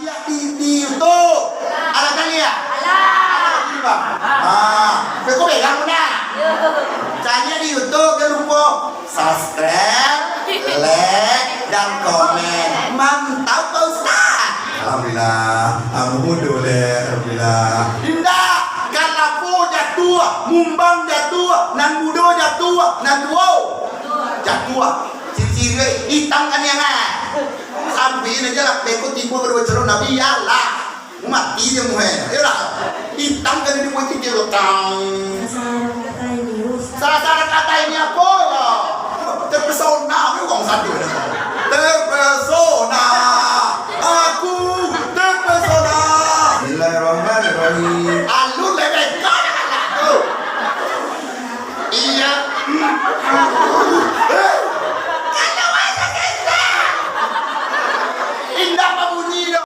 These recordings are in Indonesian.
lihat di YouTube. Ada kan ya? Ada. Bang. Kau pegang dah. Cari di YouTube, jangan lupa subscribe, like, dan komen. Mantap Pak Ustaz. Alhamdulillah, alhamdulillah. Indah, kalapo jatuh, mumbang jatuh, nan mudo jatuh, nan duo jatuh. Ciri-ciri hitam kan yang sampai ini aja lah, beko tipu berdua cerita Nabi ya lah, mati dia muhe, ya lah, hitam kan ini buat tiga lokang. Salah kata ini apa ya? Terpesona, aku ngomong satu ini. Terpesona, aku terpesona. Bismillahirrahmanirrahim. Alur lebih kau tu. Iya. Kalau ada kita, indah bunyi dah.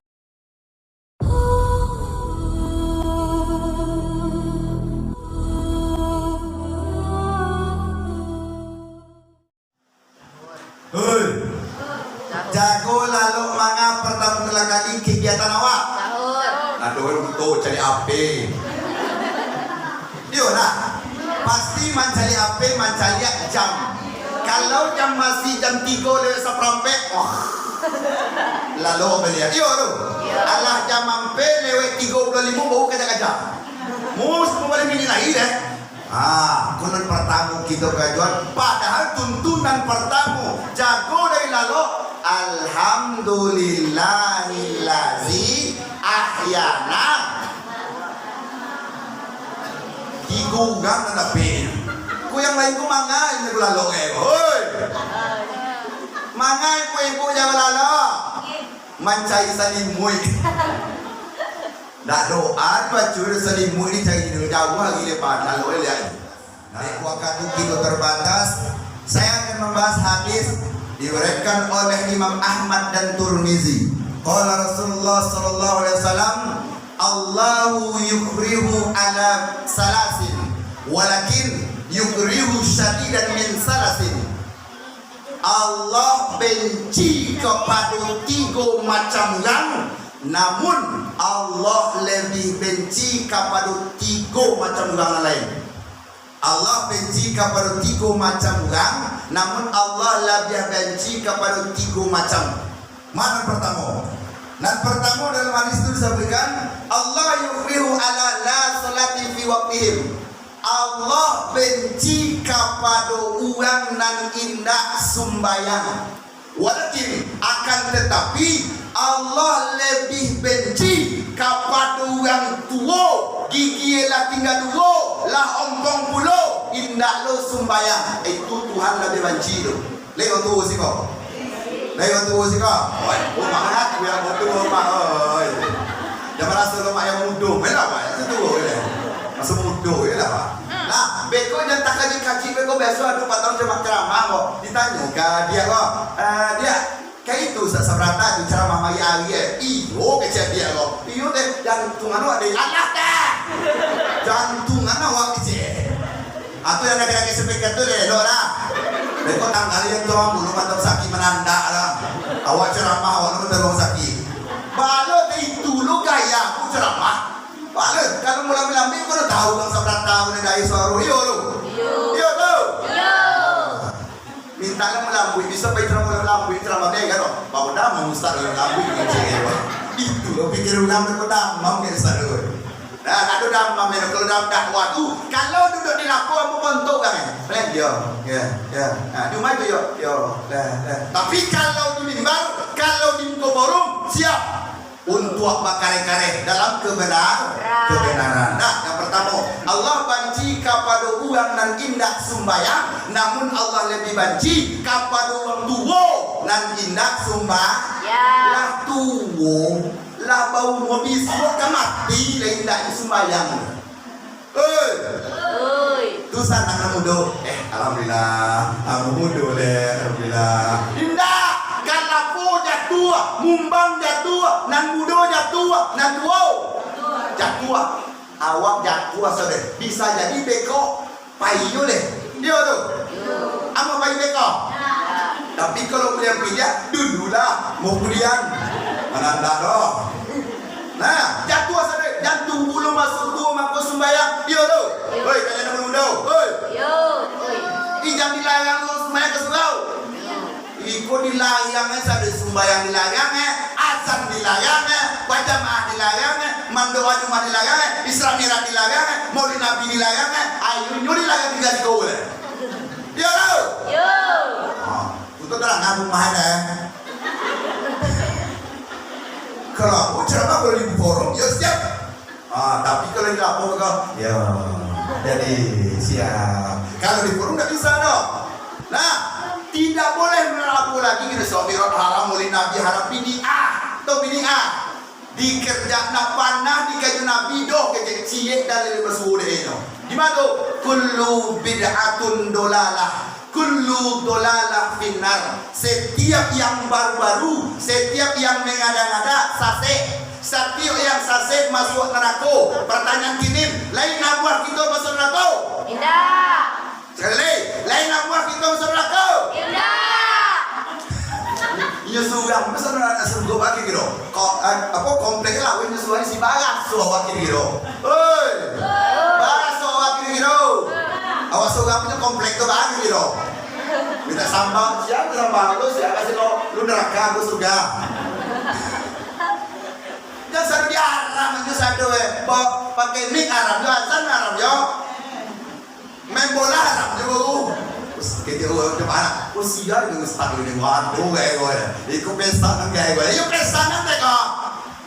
Hei, jago lalu manga pertama kali kegiatan awak. Aduh, itu cari api. Yo nak, pasti mencari api, mencari jam. Kalau jam masih jam 3 lewat seperempat, lalu beliau. Yo tu, Allah jam sampai lewat 35 baru kita jam. Mus boleh pilih lagi deh. Konon pertama kita kajuan. Padahal tuntunan pertama jago dari lalu. Alhamdulillahillazi ahyana. Digugang na napin. Ku yang lain ku mangai na lalu hoi. Mangai ku ibu yang lalu. Mancai salimui. Dak doa baju salimui ni cari ni jauh lagi lepas lalu lihat. Waktu kita terbatas, saya akan membahas hadis diriwayatkan oleh Imam Ahmad dan Tirmizi. Qala Rasulullah sallallahu alaihi wasallam, Allahu yukrihu ala salasin, walakin yukrihu syadidan min salasin. Allah benci kepada 3 macam orang, namun Allah lebih benci kepada 3 macam orang lain. Allah benci kepada 3 macam orang, namun Allah lebih benci kepada 3 macam. Mana pertama? Nah pertama dalam hadis itu disebutkan Allah yukrihu ala la salati fi waqtihim. Allah benci kepada orang nan indah sembahyang. Walakin akan tetapi Allah lebih benci kepada orang tua gigi lah tinggal 2 lah ompong pulau indah lo sembahyang. Itu Tuhan lebih benci tu. Lewat tu sih kau. Lewat tu sih kau. Oh mana tu yang tu mak oi. Jangan rasa lo mak yang muda. Mana pak? Itu tu je. Masa muda je lah pak. Nah, beko jangan tak kaji beko biasa ada 4 tahun cuma ceramah kok. Ditanya ke dia kok. Dia kayak itu seberapa tu ceramah mai hari iyo kecil dia kok. Iyo deh jantungan awak deh. Allah dah. Jantungan awak kecil. Atau yang nak speaker tu deh, dok lah. Beko tanggal yang tu bulu mantap sakit menanda lah. Awak ceramah awak nak terus sakit. Balut itu lu gaya aku ceramah. Balut kalau mula melambi kau dah tahu bang seberapa tahun dari suara iyo lu. Iyo tu. Minta lah melambui, bisa baik ceramah melambui ceramah dia kan? Bawa dah mau ustaz melambui kecil. Itu lo pikir ulang berkodam mau ke ustaz tu. Nah, kalau dalam kalau dalam dakwah tu, kalau duduk di lapo apa bentuk kan? Boleh dia. Ya. Di rumah tu yo. Tapi kalau di mimbar, kalau di kuburum siap untuk bakare-kare dalam kebenaran. Nah, yang pertama, Allah benci kepada orang nan indah sembahyang, namun Allah lebih benci kepada orang tua nan indah sembahyang. Lah tua lah bau mobil semua kan mati lah indah sembahyang. Tu sanang mudo. Alhamdulillah. Indah kalapo jatuh, mumbang jatuh, nan mudo jatuh, nan duo jatuh. Awak jatuh saudara. Bisa jadi beko payu deh. Dia tu. Apa payu beko? Tapi kalau kuliah dululah mau kuliah. Ananda dong. Nah, Jatuh sadar, jantung bulu masuk tua maka sembahyang. Dia tu. Hei, kalian nak menunda. Hei. Yo. Ijang dilarang lu sembahyang ke surau. Iko dilarang sadar sembahyang dilarang, azan dilarang, berjamaah dilarang, mandoa Jumat dilarang, Isra Mi'raj dilarang, Maulid Nabi dilarang, ayu nyuri dilarang tiga kau le. Dia tu. Yo. Untuk terang ngabung mana? Kalau aku ceramah kalau di forum, ya siap. Tapi kalau di lapor kau, ya jadi siap. Kalau di forum nggak bisa dong. Nah, tidak boleh melaku lagi kita sobirat haram, Maulid Nabi haram, bid'ah atau bid'ah. Dikerja nak panah di kayu Nabi doh kecil ciek dari bersuara itu. Di mana tu? Kullu bid'atun dolalah. Kullu dolalah finnar. Setiap yang baru-baru, setiap yang mengada-ngada sase. Setiap yang sase masuk neraka. Pertanyaan kini, lain nabuah kita masuk neraka? Indah. Sekali, lain nabuah kita masuk neraka? Indah. Iya surang, masa nak surga bagi gitu. Apa komplek lah, ini suara si bagas suara bagi gitu. Hei, bagas suara bagi gitu. Awas surga punya komplek tu bagi gitu. Minta sambal, siapa sambal tu siapa kasih lo, lu neraka aku surga. Jangan satu di Arab itu satu pakai mic Arab, azan Arab yo. Main bola Arab juga. Kita orang mana? Oh siapa yang ustaz ini? Waduh, gue. Ikut pesta nanti gue. Ikut pesta nanti kok.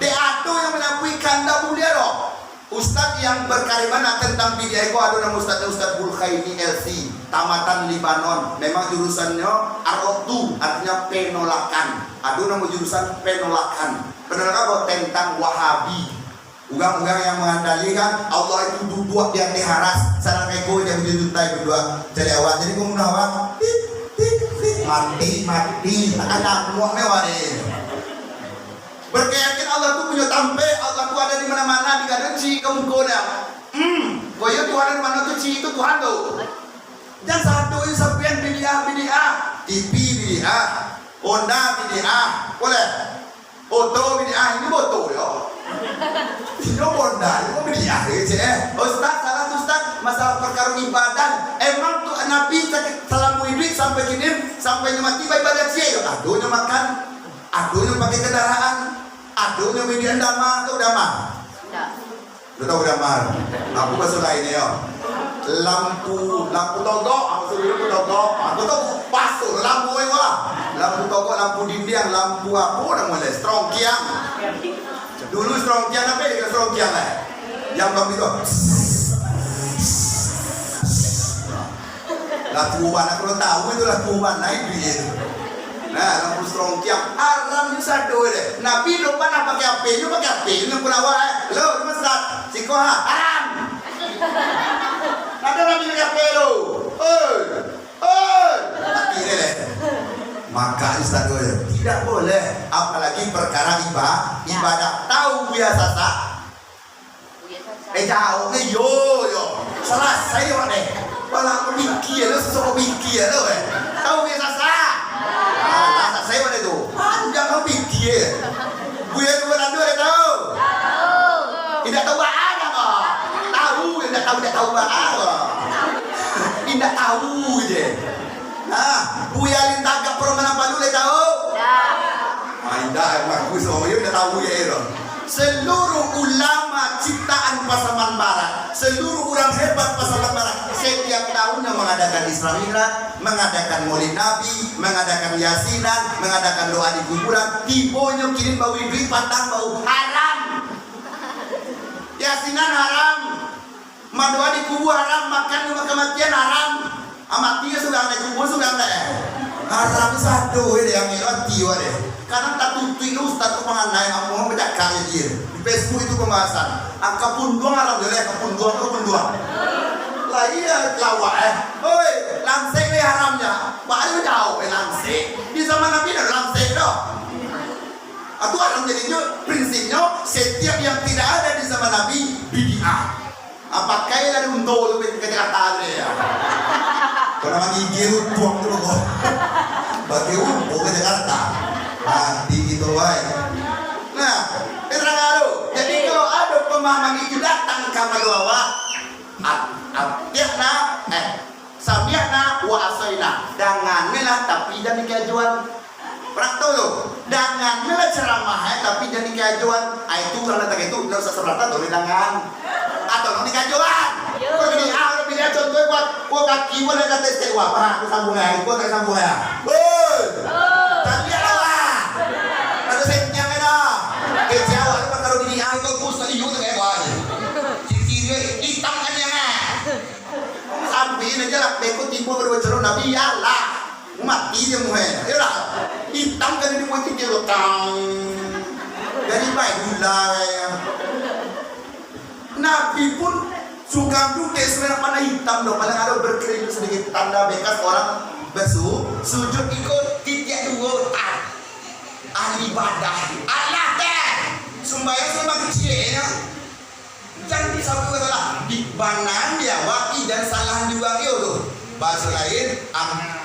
Deado yang menyambui kanda mulia loh. Ustaz yang berkariman tentang bidia itu ada nama Ustaz Bulkhaini LC, tamatan Libanon. Memang jurusannya Arotu, artinya penolakan. Ada nama jurusan penolakan. Penolakan tentang Wahabi. Ugang-ugang yang mengandalkan Allah itu duduk yang diharas sana ego yang dijuntai berdua jadi awak jadi kau menawar mati anak muak mewah deh berkeyakin Allah itu punya tampe Allah itu ada di mana-mana di kadenci kamu koda koyo Tuhan di mana tuh ci itu Tuhan tuh dan satu ini sampean bidiah TV bidiah Honda bidiah boleh foto bidiah ini foto ya. Ini bondal, ini bidiah Ustaz, salah Ustaz, masalah perkara ibadah. Emang tuh Nabi salam muhibik sampai kini, sampai mati ibadah cia. Aduhnya makan, aduhnya pakai kendaraan, aduhnya media dama, tahu dama? Lu tahu dama? Aku bahasa lainnya ya. Lampu togok, aku suruh lampu togok. Aku tahu pasu lampu yang lampu togok, lampu dinding, lampu apa namanya? Strong kiang. Dulu strong kiang apa dia strong kiang lah. Yang lampu itu. Lampu mana kalau tahu itu lampu mana itu. Nah, lampu strong kiang haram itu satu deh. Nabi lupa nak pakai apa? Itu pakai apa? Itu pun awak. Lo, Ustaz, sikoha haram. Ada Nabi pakai apa lo? Mati deh. Maka Ustaz tidak boleh, apalagi perkara ibadah. Tahu biasa tak? Jauh ke yo. Selesai orang deh. Malah mikir lo, sesuatu mikir lo Tahu biasa tak? Nah, saya mana tu? Panjang kau mikir. Buya dua dan dua tahu? Tahu. Tidak tahu apa kok? Tahu, tidak tahu apa? Tidak tahu je. Nah, Buya lintagak permainan palu le tahu? Tidak, bagus. Oh, dia tahu ya itu. Seluruh ulama ciptaan Pasaman Barat, seluruh orang hebat Pasaman Barat, setiap tahunnya mengadakan Isra Mi'raj, mengadakan Maulid Nabi, mengadakan Yasinan, mengadakan doa di kuburan. Tibonya kirim bau duit patang bau haram. Yasinan haram, mendoa di kubur haram, makan rumah kematian haram. Amatinya sudah ada kubur sudah ada. Haram satu yang mati deh. Karena tak tutup Ustaz tu mengenai apa macam kaya dia. Di Facebook itu pembahasan. Angka punduang haram je, angka punduang. Lah iya lawak Oi, langsing ni haramnya. Baru jauh langsing. Di zaman Nabi dah langsing dah. Itu haram jadinya prinsipnya setiap yang tidak ada di zaman Nabi bid'ah. Apa kaya dari untuk tu kata dia. Kalau menggigil tuang tu kok. Bagi untuk ke Jakarta. Mati gitu wae. Nah, terang aduh. Jadi kalau ada pemahaman itu datang kepada awak, sami'na wa asaina. Danganlah tapi jangan kejuan. Pernah tahu tuh? Danganlah ceramah tapi jangan kejuan. Itu orang datang itu enggak usah seberapa tuh dangan. Atau nanti kejuan. Kau gini orang pilih contoh gua kaki gua ada kata istiwa apa? Aku sambung ya, gua tak sambung ya. Tapi lah. Ada setnya kena. Kecewa kalau gini aku pusat iyo tuh kayak gua. Ciri-ciri hitam kan yang sampai ini aja lah, beko tipu berwajah Nabi ya lah, mati dia muhanya, ya lah, hitam kan ini mati dia lotang, dari baik mulai, Nabi pun suka juga sebenarnya mana hitam dong, paling ada berkeringat sedikit tanda bekas orang sujud ikut tidak dulu ahli ibadah, Allah deh, sembahyang sama kecilnya. Jangan disambung katalah di banan dia waki dan salah juga tuh. Bahasa lain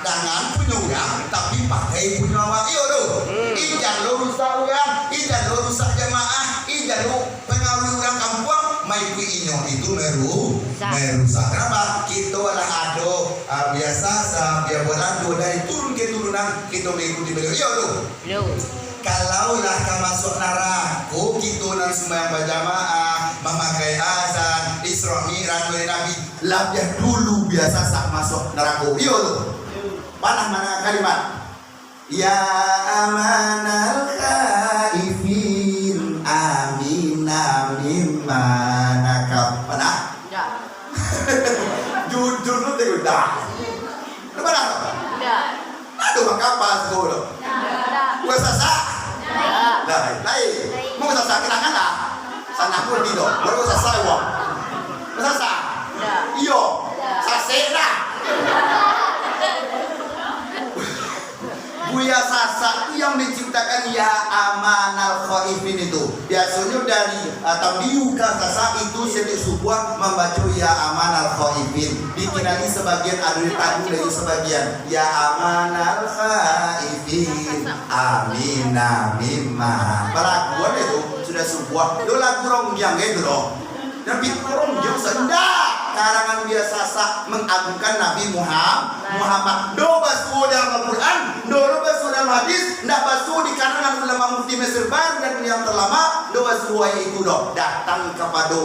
dengan punya orang tapi pakai punya waki tuh. Ijan lo rusak orang, ijan lo rusak jamaah, ijan lo pengaruh orang kampung, mai inyo itu merusak. Kenapa? Kita lah ado biasa biar bolan dari turun ke turunan kita mengikuti beliau. Iya tuh. Kalaulah kamu masuk neraka, kita nang sembahyang berjamaah, memakai azan, Isra Mi'raj oleh Nabi, labjah dulu biasa sak masuk neraka. Iya tuh. Mana kalimat? Ya amanal khaifin amina mimma nakab. Mana? Ya. Jujur lu teh udah. Mana? Ya. Aduh makapa sekolah. Gua sasa. Lain. Mau sasa kenangan lah. Sana pun tidak. Baru sasa wong. Sasa. Iyo. Sase lah. Buya Sasa itu yang menciptakan ya amanal khaifin itu. Biasanya dari tabiuka Sasa itu setiap sebuah membaca ya amanal khaifin. Dikenali sebagian ada tabu dari sebagian ya amanal khaifin amina mimma. Pelakuan itu sudah sebuah do lagu rongjang itu loh. Tapi rongjang sendak karangan biasa Sasa mengagungkan Nabi Muhammad. Do basu dalam Al-Quran, do basu dalam hadis, ndak basu di karangan ulama mufti Mesir Baru dan yang terlama, do basu itu do datang kepada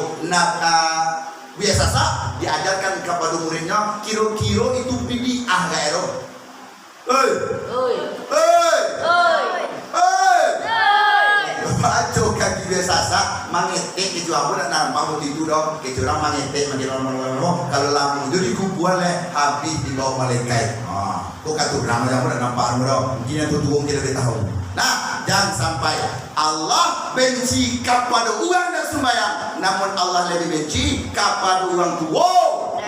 biasa Sasa diajarkan kepada muridnya kiro-kiro itu bid'ah gak ero. Baca kaki biasa Sasa mangetek itu aku nak nampak itu dong kecurang mangetek kalau lamu itu dikumpul oleh habis di bawah malaikat. Kok kata nama aku nak nampak dong mungkin itu tuang kita tahu. Nah jangan sampai Allah benci kepada uang dan sembahyang, namun Allah lebih benci kepada uang tua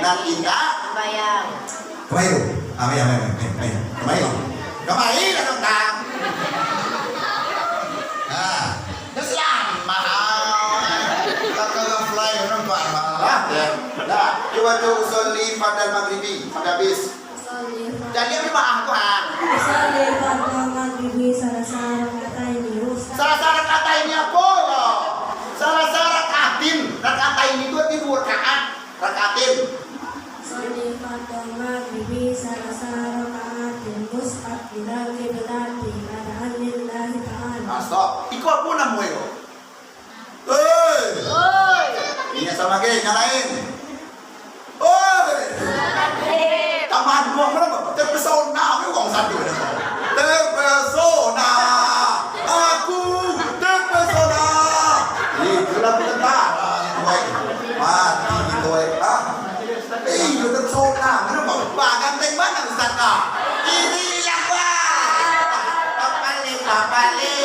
dan tidak Sembahyang. Kemarin datang tang. Coba usolli pada maghribi sampai habis. Jadi apa maaf Tuhan? Usolli pada maghribi salah-salah kata ini. Salah-salah kata ini apa loh? Salah-salah rakatin. Rakatain itu ibu rakatin. Usolli pada maghribi salah-salah kata mustaqbilan kiblati adaan lillahi ta'ala. Stop. Ikut apa nama itu? Ini sama geng yang lain. Taman buang mana? Terpesona, aku orang satu. Terpesona, aku terpesona. Itulah tentara itu, mati itu, itu terpesona. Kenapa? Bagan teng mana Ustaz? Ini yang papale.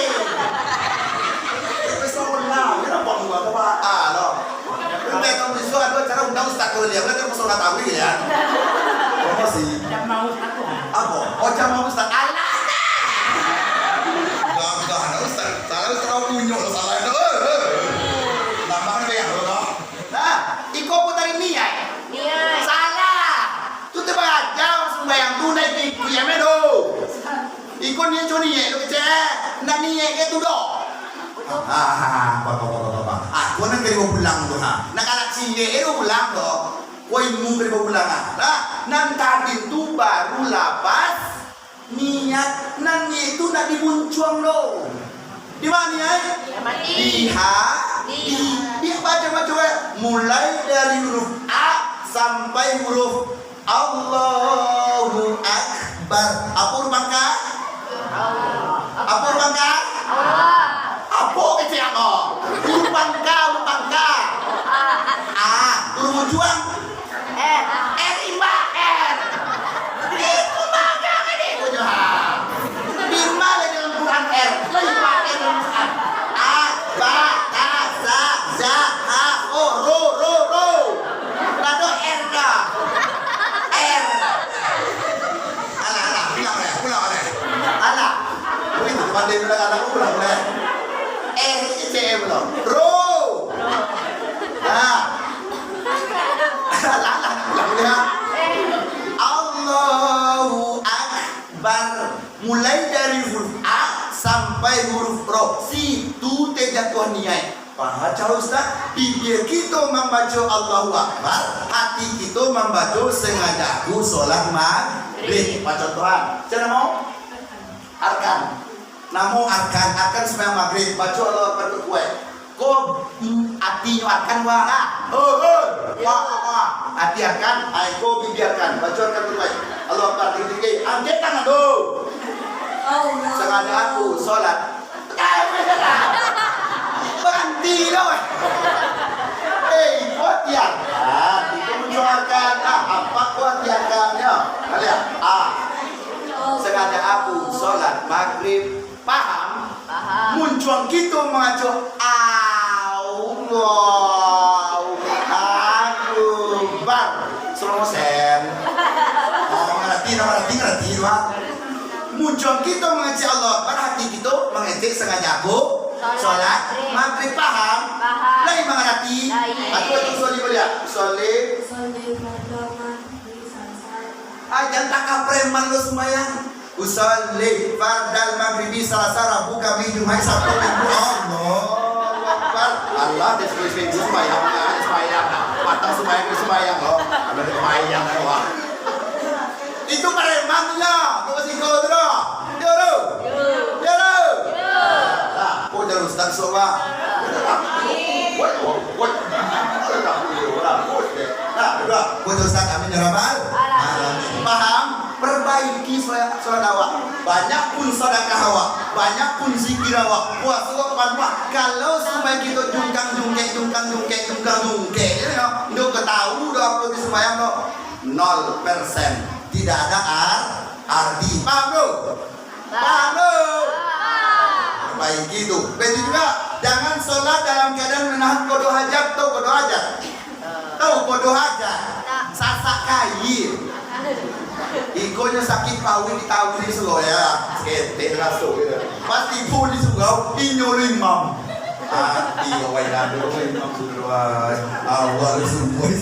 Terpesona, kenapa buang apa? Udah kamu disuruh ada cara undang Ustaz kau lihat, kan pesona tahu ya. Apa sih? Jamaah Ustaz. Apa? Oh jamaah Ustaz. Allah. Enggak ada Ustaz. Salah Ustaz kau punya lo salah itu. Tambahnya kayak apa? Nah, iko putar ini ya. Salah. Tu terbaca sembahyang tunai tiku ya medo. Iko ni cuni ya, lo kece. Nak ni ya itu do. Bapak. Aku nak kiri pulang tu ha. Nak anak singe pulang tu. Kau imu kiri pulang ah. Nah, nanti tu baru lapas niat nanti itu nak dimuncuang lo. Di mana ya? Dia baca mulai dari huruf A sampai huruf Allahu Akbar. Apa huruf bangka? Apa huruf bangka? Apa kecil apa? Huruf bangka. A. Huruf juang? R imba R. Itu bangka kan itu juang. Lima lagi dalam Quran R. Lima R dalam Quran. A, ba, ta, sa, za, ha, o, ro. Lalu R dah. R. Alah, pulang oleh. Alah. Begitu pandai bilang anak pulang oleh. R itu belum. Ro. Allahu Akbar. Mulai dari huruf A sampai huruf Ro. Situ jatuh niat. Baca Ustaz, bibir kita membaca Allahu Akbar, hati kita membaca sengaja aku solat maghrib. Baca Tuhan. Jangan mau? Arkan. Namo arkan sembahyang maghrib. Baca Allahu Akbar tu kuat. Ko hati arkan wah. Wah. Hati arkan, ko bibiarkan. Baca arkan tu kuat. Allahu Akbar tinggi. Angkat tangan tu. Sengaja aku solat. Berhenti dah. Kau tiarkan. Itu menjualkan. Apa kau tiarkannya? Lihat. Sengaja aku solat maghrib. Paham? Muncul kita mengacu Allahu Akbar. Slow motion. Ngerti lah. Muncul kita mengaji Allah. Hati kita mengecek sengaja aku solat maghrib. Paham? Lain mengerti. Aku soli boleh. Soli. Jangan takah preman lo sembahyang. Usolli fardal maghribi Selasa Rabu Kamis Jumat Sabtu Minggu. Allah disebut sembahyang. Patang sembahyang loh. Ada sembahyang loh. Itu premannya. Kau masih kau tu dah. Dia tu. Lah, kau jangan ustaz soba. Kau ustaz amin ya rabbal alamin. Paham? Perbaiki sholat awak. Banyak pun sedekah awak, banyak pun zikir awak, puasa awak. Kalau supaya kita jungkang jungkek, itu ketahu dah apa di sembahyang dah 0%. Tidak ada arti. Paham tu? Perbaiki itu. Begitu juga. Jangan sholat dalam keadaan menahan kodoh hajat. Tahu kodoh hajat? Tahu kodoh hajat? Sasak kain. Ikonya sakit pawin ditahu di selow ya. Ketek rasuk gitu. Pasti pun di selow inyo limam. Iya wajah limam sudah. Awal semua.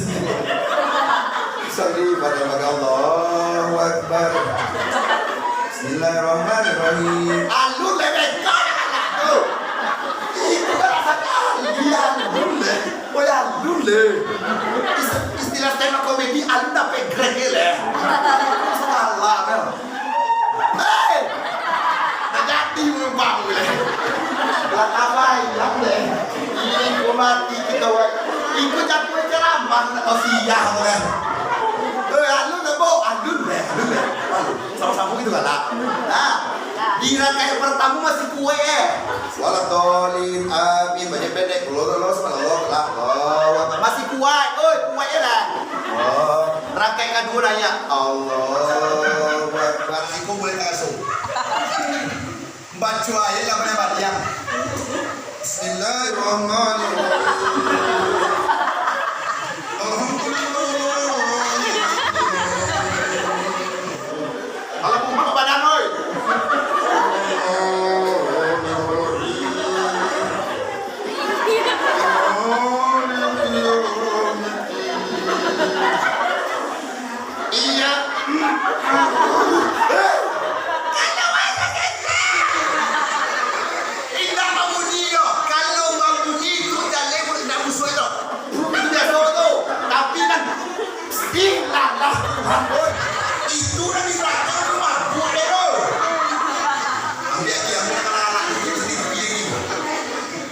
Salli pada Allahu Akbar. Bismillahirrahmanirrahim. Alun lebih kau tu. Itu kan alun le. Boleh alun le. Istilah tema komedi alun dapat greg le. Salah kan. Hei, jadi bang le. Apa yang le? Ini mati kita ikut jatuh ceramah osiah kan. Sama-sama gitu kan lah. Nah, di rakaat pertama masih kue Walatolin amin banyak pendek lo sama lo lah. Masih kue, kue lah. Rakaat kedua nanya Allah Akbar. Aku boleh kasih. Baca ayat yang mana yang Bismillahirrahmanirrahim. Tuhan, boy. Itu kan di neraka itu mabuk deh, boy. Ambil dia anak-anak itu sendiri.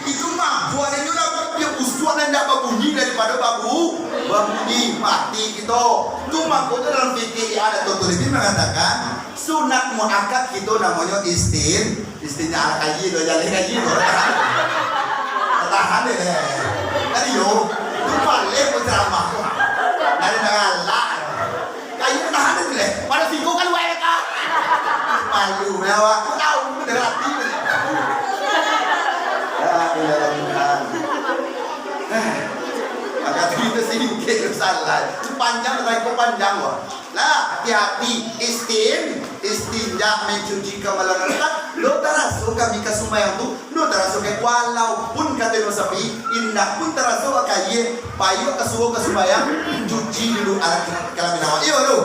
Itu mabuk ada juga dia usuan dan tidak berbunyi daripada berbunyi mati gitu. Itu mabuk itu dalam fikih ada Tutulibi mengatakan sunat muakkad itu namanya istinnya ala kaji itu jalan kaji itu. Tahan deh. Tadi yo, itu balik berceramah. Dari ngalak. Kayu tahan deh deh. Pada singgung kan mereka. Malu ya, aku tahu dengan hati. Ya, Tuhan. Maka itu sih mungkin salah. Panjang atau panjang wah. Nah, hati-hati istinja mencuci kemalangan. Lo taraso kami kasumayang tu, lo taraso ke walaupun kata lo sapi, indah pun taraso kaye, payo kasuo kasumayang, cuci dulu alat kelamin awak. Iyo lo.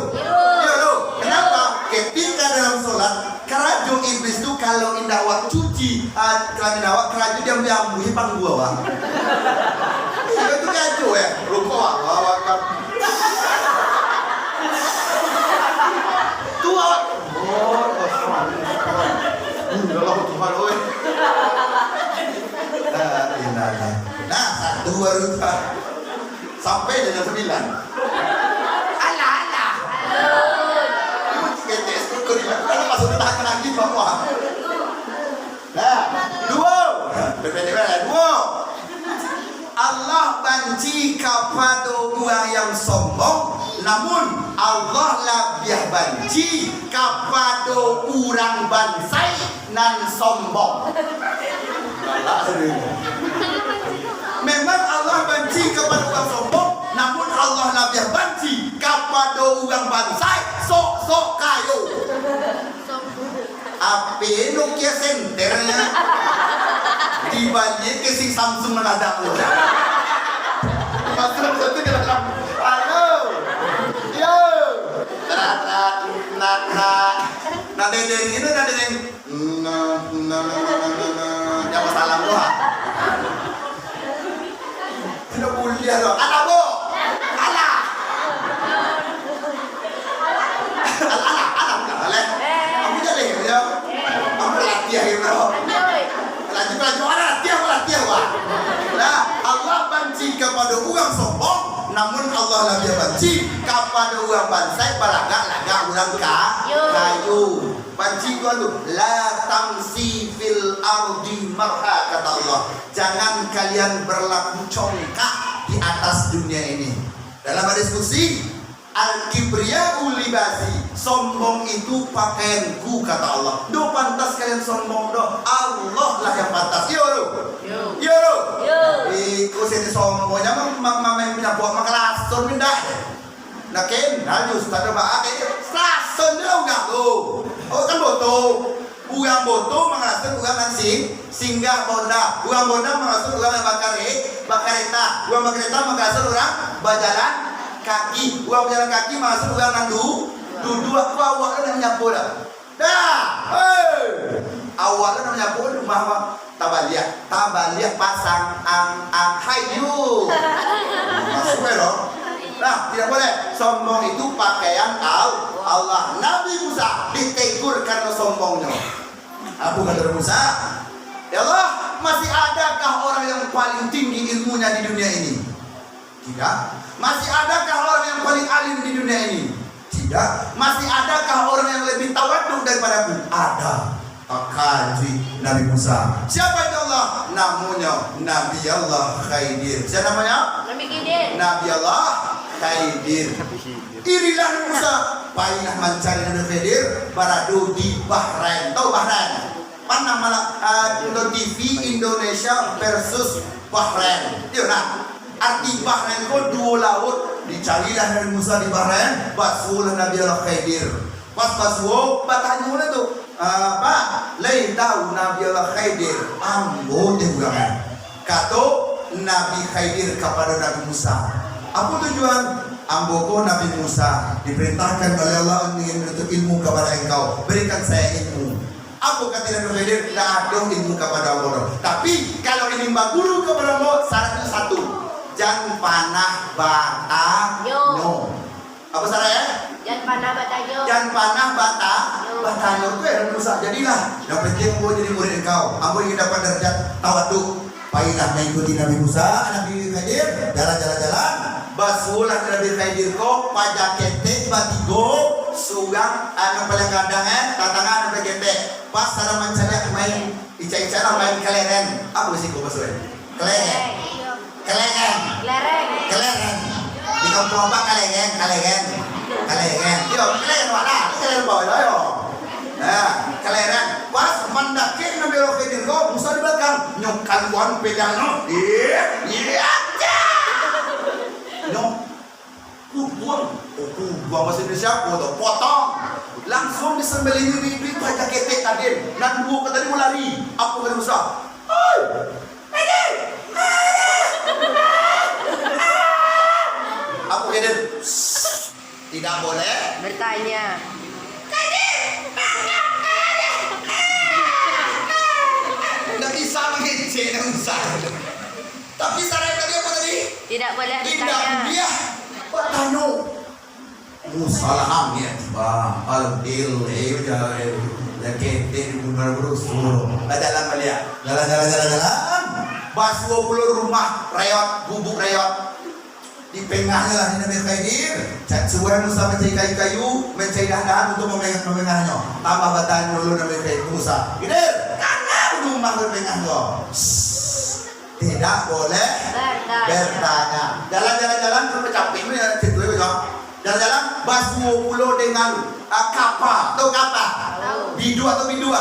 Kenapa? Ketika dalam solat, kerajo iblis tu kalau indah awak cuci kelamin awak, kerajo dia ambil panggua awak. Itu kerajo ya, lupa awak kan. Tuhan, oh Tuhan, Allah Tuhan, oi. Nah, satu baru sampai dengan 9. Alah. Kita itu kerja, kalau masuk ke tangan lagi bawah. Nah, 2. Berbeda-beda 2. Allah benci kepada orang yang sombong, namun Allah lebih benci kepada orang bansai nan sombong. Memang Allah benci kepada orang sombong, namun Allah lebih benci kepada orang bansai sok-sok kayu. Apa Nokia senternya? Dibanding ke si Samsung menadang lo. Masuk satu ke dalam. Halo. Yo. Nah dari ini ada yang yang salam doa. Tidak boleh lo. Ada bo. Ala. Ala. Kamu jadi ya. Kamu latihan ya. Latihan wah. Nah, Allah benci kepada orang sombong, namun Allah lebih benci kepada orang bansai balaga orang kayu. Benci gua tu la tamsi fil ardi marha kata Allah. Jangan kalian berlaku congkak di atas dunia ini. Dalam diskusi al-kibriya'u libasi, sombong itu pakaianku kata Allah. Do pantas kalian sombong do, Allah lah yang pantas. Yo. Iku sini sombongnya mama yang punya buah makalason mindah. Nakin, harus tak ada baik. Lason dia enggak tu. Oh kan boto. Uang boto mengalason uang nansing, singgah bonda. Uang bonda mengalason uang yang bakareta. Uang bakareta mengalason orang berjalan kaki, uang berjalan kaki masuk uang nandu, duduk aku awak nak menyapu dah. Awak nak menyapu rumah tabaliak pasang ang hayu. Masuk belok. Nah, tidak boleh. Sombong itu pakaian Allah. Nabi Musa ditegur karena sombongnya. Apa kata Musa? Ya Allah, masih adakah orang yang paling tinggi ilmunya di dunia ini? Tidak. Masih adakah orang yang paling alim di dunia ini? Tidak. Masih adakah orang yang lebih tawaduk daripada aku? Ada. Akaji Nabi Musa. Siapa itu Allah? Namanya Nabi Allah Khidir. Siapa namanya? Nabi Khidir. Nabi Allah Khidir. Irilah Nabi Musa. Payah mencari Nabi Khidir beradu di Bahrain. Tahu Bahrain? Panah malah TV Indonesia versus Bahrain. Yuk nah. Arti Bahrain kau dua laut. Dicarilah Nabi Musa di Bahrain, basuhlah Nabi Allah Khidir. Pas basuh, batanya mana tu? Pak, lain tahu Nabi Allah Khidir ambo dia bukan. Kata Nabi Khidir kepada Nabi Musa. Apa tujuan? Ambo ko Nabi Musa diperintahkan oleh Allah ingin menuntut ilmu kepada engkau. Berikan saya ilmu. Apa kata Nabi Khidir? Tidak ada ilmu kepada Allah. Tapi kalau ingin guru kepada Allah, syaratnya satu. Jangan panah bata no. Apa syaratnya? Jangan panah batajo. Jangan panah batanyo itu ya Musa. Jadilah yang penting gue jadi murid engkau. Ambo ingin dapat derajat tawaduk. Payah mengikuti Nabi Musa, Nabi Khidir, jalan-jalan. Basulah Nabi Khidir ko pajak ketek batigo sugang anu paling kadang tatangan Nabi ketek. Pas cara mencari main ica-ica main keleren. Apa sih kau basuh? Keleren. Di kampung apa keleren? Yo, keleren mana? Keleren bawa yo. Nah, keleren. Pas mendaki Nabi Khidir ko Musa di belakang nyokkan buan pegang no. Iya. Nyok. Buang bahasa Indonesia potong. Langsung disembelih di pajak ketek tadi. Nan dua tadi mau lari. Apa kata Musa? Aku Khidir. Tidak boleh Bertanya. tidak bisa mengecek Musa. Tapi saran tadi apa tadi? Tidak boleh Tidak bertanya. dia bertanya. Musa laham ya, bang. Albil, ketik benar berusur. Jalan balik. Jalan. Bas 20 rumah reot, bubuk reot. Di pengahnya lah di Nabi Khidir. Suara Musa mencari kayu-kayu, mencari dahan-dahan untuk memengahnya. Tambah batanya dulu Nabi Khidir Musa. Khidir, karena rumah berpengahnya. Tidak boleh bertanya. Jalan-jalan terus capek ini ya situ ya. Jalan-jalan bas 20 dengan kapal. Tahu kapal? Bidu atau bidua?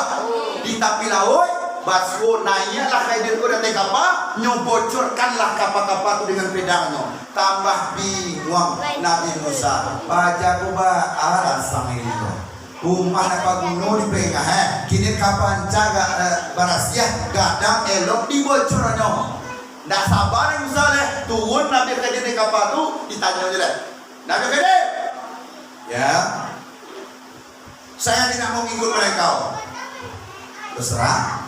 Di tepi laut Baswo naiklah Khidir ko datang kapal, nyobocorkanlah kapal-kapal itu dengan pedangnya. Tambah bingung Nabi Musa. Baca kuba arah sang ini. Rumah apa gunung di pengah kini kapan jaga barasiah gadang elok dibocornya. Ndak sabar Musa leh turun Nabi Khidir di kapal tu ditanya aja leh. Nabi Khidir, ya, saya tidak mau ikut mereka. Terserah.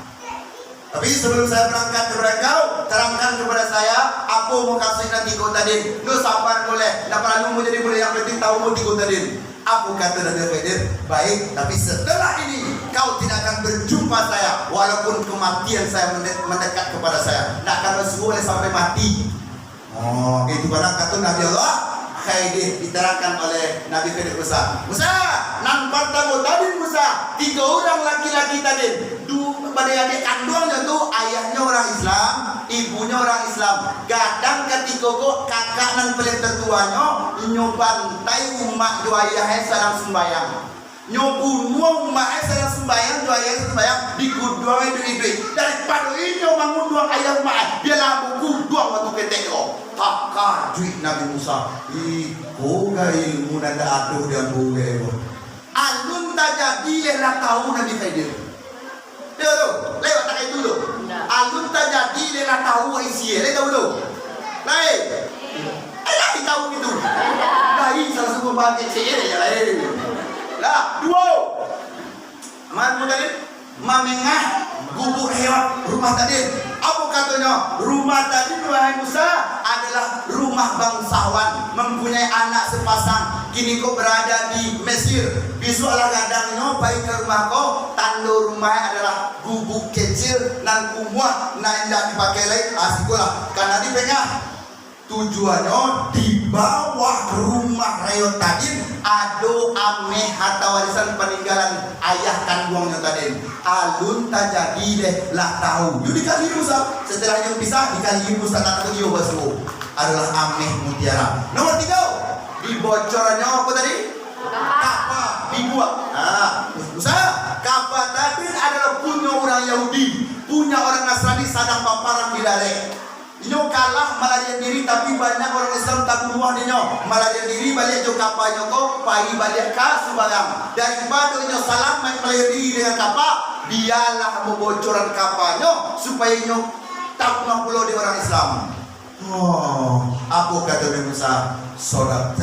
Tapi sebelum saya berangkat kepada engkau, terangkan kepada saya apa mau kasih nanti kau tadi. Lu sabar boleh. Nak pernah mau jadi boleh, yang penting tahu mau tiga tadi. Apa kata Nabi Khidir? Baik, tapi setelah ini kau tidak akan berjumpa saya, walaupun kematian saya mendekat kepada saya. Nak akan boleh sampai mati. Oh, itu pada kata Nabi Allah Khidir diterangkan oleh Nabi Khidir Musa. Musa, nampak tahu tadi Musa, 3 orang laki-laki tadi. Pada adik kandungnya tuh ayahnya orang Islam, ibunya orang Islam. Kadang ketika kok kakak dan paling tertuanya nyobantai umat do ayahnya sedang sembahyang. Nyobunuh umatnya sedang sembahyang, do ayahnya sembahyang dikuduang itu. Daripada ini bangun dua ayah umat, dia lalu kuduang waktu keteknya. Tak duit Nabi Musa. Iko ga ilmu dan aduh dan boleh. Alun tak jadi lah tahu Nabi Khidir. Dia tu, lewat tak itu tu. Alun tak jadi dia nak tahu isi, dia tahu tu. Lain. Lagi tahu gitu. Lain salah satu bahagian saya lain. Lah, 2. Mana tadi? Mamengah gubuk hewan rumah tadi. Apa katanya? Rumah tadi wahai Musa adalah rumah bangsawan, mempunyai anak sepasang. Kini kau berada di Mesir. Besoklah gadangnya baik ke rumah kau. Tanda rumahnya adalah gubuk kecil dan kumuah. Nah tidak dipakai lagi. Asikulah karena di pengah. Tujuannya di bawah rumah Rayot tadi ado ameh harta warisan peninggalan ayah kandungnya tadi. Alun tak jadi deh lah tahu. Yuk dikali Musa. Setelah yang pisah dikali Musa tak tahu basu adalah ameh mutiara. Nomor 3 dibocornya apa tadi? Kapal dibuat. Nah, Musa kapal tadi adalah punya orang Yahudi, punya orang Nasrani sedang paparan di lalai. Nyo kalah malah diri tapi banyak orang Islam tak bunuh dia malah diri balik jo kapalnya kok pai balik ka Subang daripada nyo salam main malah diri dengan kapal biarlah membocoran kapalnya supaya nyo tak bunuh pulau di orang Islam. Oh, apa kata Nabi Musa? Sodak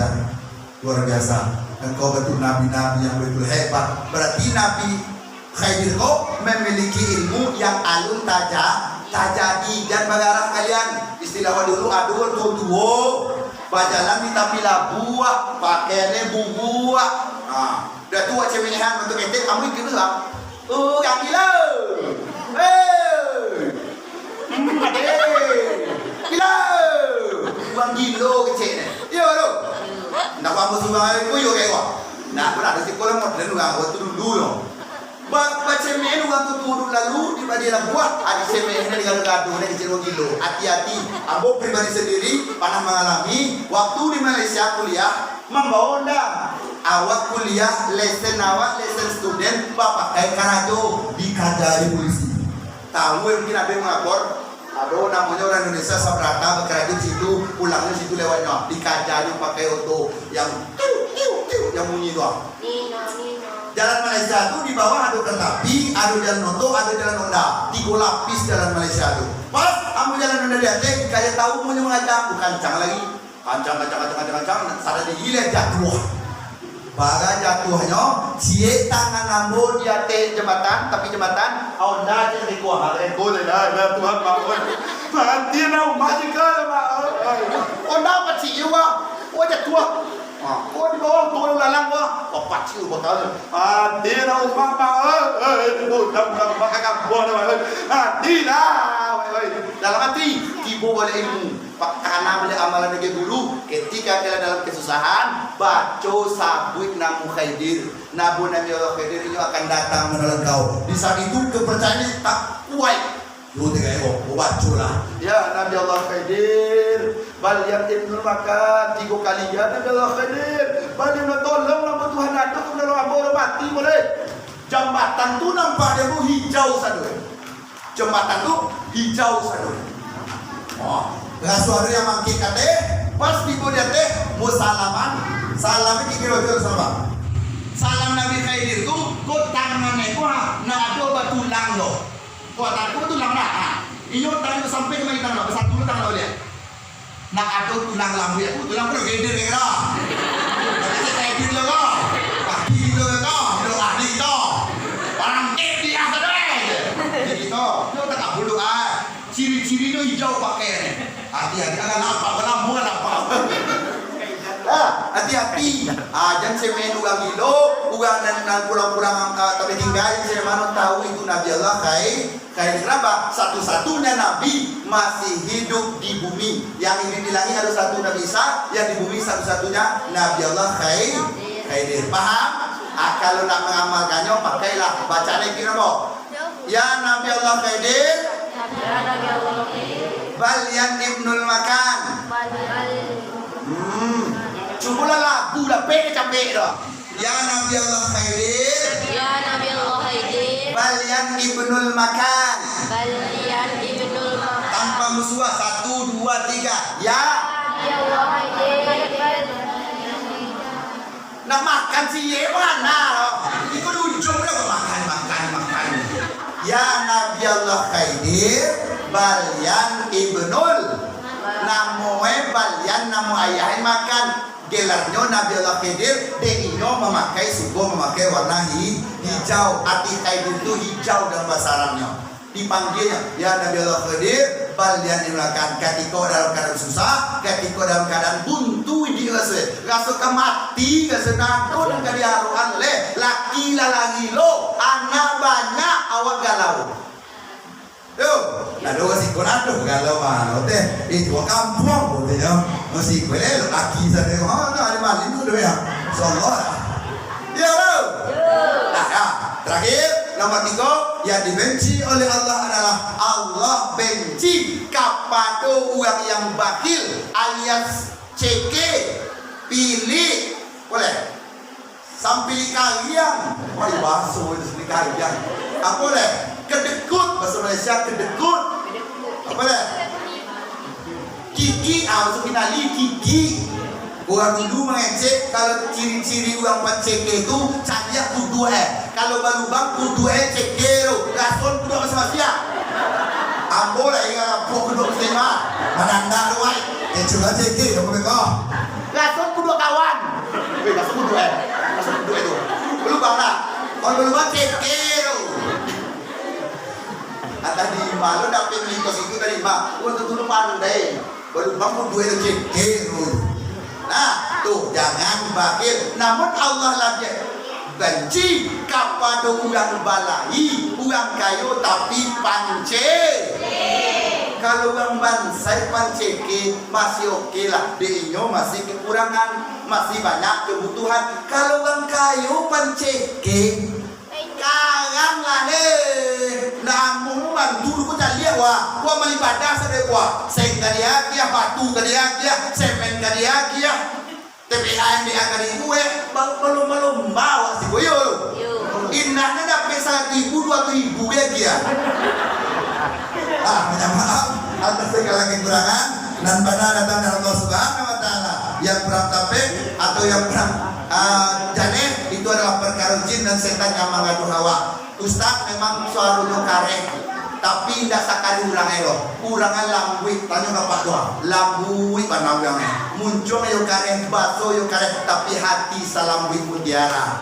luar biasa. Engkau betul nabi-nabi yang betul hebat. Berarti Nabi Khidir kok memiliki ilmu yang alun tak jadi dan mengarah kalian istilah dulu aduan tuh Bajalan di tapi buah, pakaiannya buah. Nah, udah tua cemehan untuk ketek kamu ikut lah. Yang gila. Gila. Uang gilo kecil ni. Iya lo. Nak kamu sumbang aku yo kayak gua. Nah, pernah ada sekolah modern uang waktu dulu loh. Baca menu waktu turun lalu di bagian buah ada semennya dengan gaduh dan kecil gilo. Hati-hati, Ambo pribadi sendiri pernah mengalami waktu di Malaysia kuliah membawa undang. Awak kuliah lesen student bapak kayak karajo dikajari polisi. Tahu mungkin ada yang melapor. Aduh, namanya orang Indonesia sabrata bekerja di situ, pulangnya situ lewatnya dikajari pakai auto yang yang bunyi doang. Jalan Malaysia itu di bawah ada kereta api, ada jalan noto, ada jalan Honda. 3 lapis jalan Malaysia itu. Pas kamu jalan Honda di atas, kayak tahu mau mengajak, bukan kancang lagi. Kancang, sada dihilang jatuh. Baga jatuhnya, cie tangan ambo di atas jembatan, tapi jembatan Honda jadi kuah. Boleh dah, Tuhan maafkan. Mati nak majikan Honda apa sih juga? Oh jatuh. Oh di bawah turun lalang gua, paciu bakal. Dia nak mama, bukan makan buah dah. Tidak, dalam hati tibo boleh ilmu, karena boleh amalan negeri bulu. Ketika kalian dalam kesusahan, baca sabut namu khaidir, nabu nabi Allah khaidir itu akan datang menolong kau. Di saat itu kepercayaan tak kuat. Lu tengah kau baca lah. Ya Nabi Allah khaidir. Bal yang ibnul makan 3 kali ya Nabi Allah khadir. Bal yang tolong nama Tuhan ada menolong ambo mati boleh. Jembatan tu nampak dia tu hijau sadoi. Jembatan tu hijau sadoi. Oh, rasuah yang mangkik kate pas di dia teh mau salaman. Salam iki kira-kira sama. Salam Nabi Khaidir tu kok tangannya ku nak ada batu lang lo. Kok tanganku tulang dah. Iyo tangan sampai ke mana tangan besar dulu tangan boleh. Nak ada tulang lambu ya, tulang perut gede ni kena. Tapi saya gede loh, kaki loh hidup ahli tu, orang dia sedang. Jadi tu, dia tak bulu ciri-ciri tu hijau pakai. Hati-hati, akan nampak, lambu kan nampak. Hati-hati, jangan semen uang gilo, uang dan pulang-pulang tapi tinggal saya mana tahu itu Nabi Allah Khair kenapa? Satu-satunya Nabi masih hidup di bumi. Yang ini di langit ada satu Nabi Isa, yang di bumi satu-satunya Nabi Allah Khaidir. Paham? Kalau nak mengamalkannya pakailah bacaan ini kira mau. Ya Nabi Allah Khaidir. Balian ibnul makan. Cubalah lagu lah, capek dah. Ya Nabi Allah Khaidir. Ya Nabi Allah Khaidir. Balian ibnul makan. Balian ibnul makan. Tanpa musuh 1, 2, 3. Ya Nabi Allah Khaidir. Nak makan si ye mana loh? Ikut ujung dah makan. Ya Nabi Allah Khaidir. Balian ibnul. Namoe balian namo ayah makan. Gelarnya Nabi Allah Khidir, dia memakai suku memakai warna hijau. Arti Khidir itu hijau dalam bahasa Arabnya. Dipanggilnya, ya Nabi Allah Khidir, balian dilakukan ketika dalam keadaan susah, ketika dalam keadaan buntu di rasa kemati, rasa nakut dan kediaruan le, laki lagi lo, anak banyak awak galau. Yo, lalu kasih konado galau mana? Oke, itu kampung, oke ya. Masih boleh laki sana. Oh, ada mana itu ya? Soalnya, ya lo. Nah, ya. Terakhir, nomor 3 yang dibenci oleh Allah adalah Allah benci kepada orang yang bakhil alias ceke, pilih, boleh. Sambil kalian, oh bahasa itu kalian. Apa boleh? Kedekut bahasa Malaysia kedekut. Apa boleh? Kiki, maksud finali kiki. Orang dulu mengecek kalau ciri-ciri orang peceke itu cariak kudu kalau baru bang kudu cekero gason kudu sama siap. Ambo lah yang pok kudu sama mananda ruai. Coba ceke kamu beko. Gason kudu kawan. Gason kudu gason kudu itu. Belum bang lah. Kalau belum bang cekero. Ada di malu dapat mitos itu tadi mak. Gua tentu pandai. Baru bang kudu cekero. Nah, tuh jangan bakil. Namun Allah lagi benci kepada orang balai, orang kayu tapi pance. Kalau orang bansai panceke masih oke lah, dinyo masih kekurangan, masih banyak kebutuhan. Kalau orang kayu panceke, karang lah deh. Namun dulu kita lihat wah melibadah sedek wah, seng kadiak dia, batu kadiak dia, semen kadiak dia. TPA dia kali gue belum bawa sih gue yo. Indahnya dapat 1.000 2.000 ya dia. Minta maaf atas segala kekurangan dan benar datang dari Allah Subhanahu wa taala. Yang kurang tapek atau yang kurang janet itu adalah perkara jin dan setan yang mengadu hawa. Ustaz memang suara kareh tapi tidak sakari urang elo. Urangan lambui tanya ke Pak Doa. Lambui panawang. Muncul yo kareh baso yo kareh tapi hati salambui mutiara.